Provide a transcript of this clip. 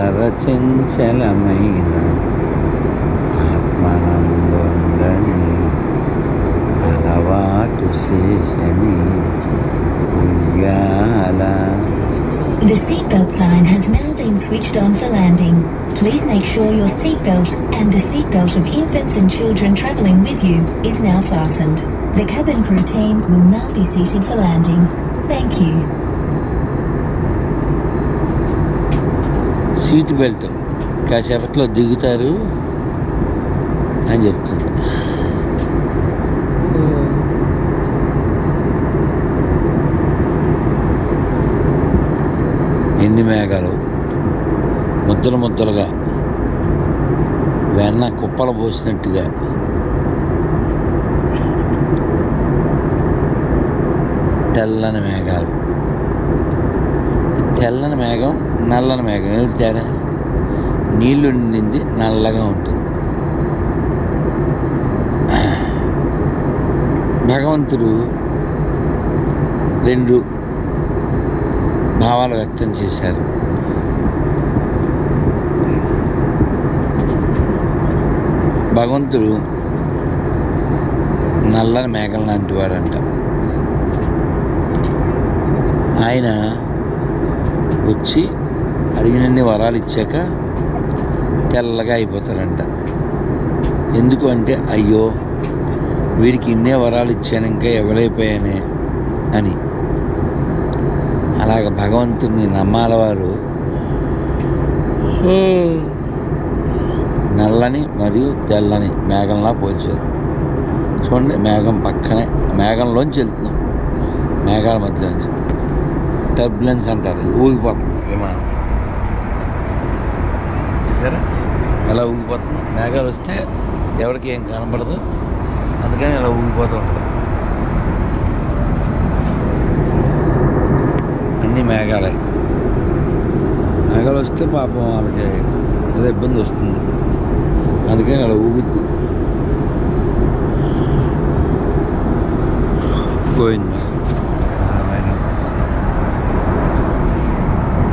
అల్లర చెంచలమైన ఆత్మనందొందని అలవాటు చేసని ఉయ్యాల. The seatbelt sign has now been switched on for landing. Please make sure your seatbelt and the seatbelt of infants and children travelling with you is now fastened. The cabin crew team will now be seated for landing. Thank you. Seat belt కాసేపట్లో దిగుతారు అని చెప్తుంది. ఎన్ని మేఘాలు ముద్దలు ముద్దలుగా వెన్న కుప్పలు పోసినట్టుగా తెల్లని మేఘాలు. తెల్లని మేఘం నల్లని మేఘం ఏమిటి తేడా? నీళ్లు నిండింది నల్లగా ఉంటుంది. భగవంతుడు రెండు భావాలు వ్యక్తం చేశారు. భగవంతుడు నల్లని మేఘం లాంటి వాడంట. ఆయన వచ్చి అడిగినన్ని వరాలు ఇచ్చాక తెల్లగా అయిపోతారంట. ఎందుకు అంటే అయ్యో వీడికి ఇన్నే వరాలు ఇచ్చాను ఇంకా ఎవరైపోయానే అని. అలాగ భగవంతుడిని నమ్మాల వారు నల్లని మరియు తెల్లని మేఘంలా పోల్చారు. చూడండి, మేఘం పక్కనే మేఘంలోంచి వెళ్తున్నాం, మేఘాల మధ్యలోంచి. టర్బులెన్స్ అంటారు, ఊగిపోతుంది విమానం. చూసారా ఎలా ఊగిపోతుంది? మేఘాలు వస్తే ఎవరికి ఏం కనపడదు, అందుకని అలా ఊగిపోతూ ఉంటుంది. అన్నీ మేఘాలే. మేఘాలు వస్తే పాపం వాళ్ళకి ఏదో ఇబ్బంది వస్తుంది, అందుకని అలా ఊగుద్ది. పోయింది.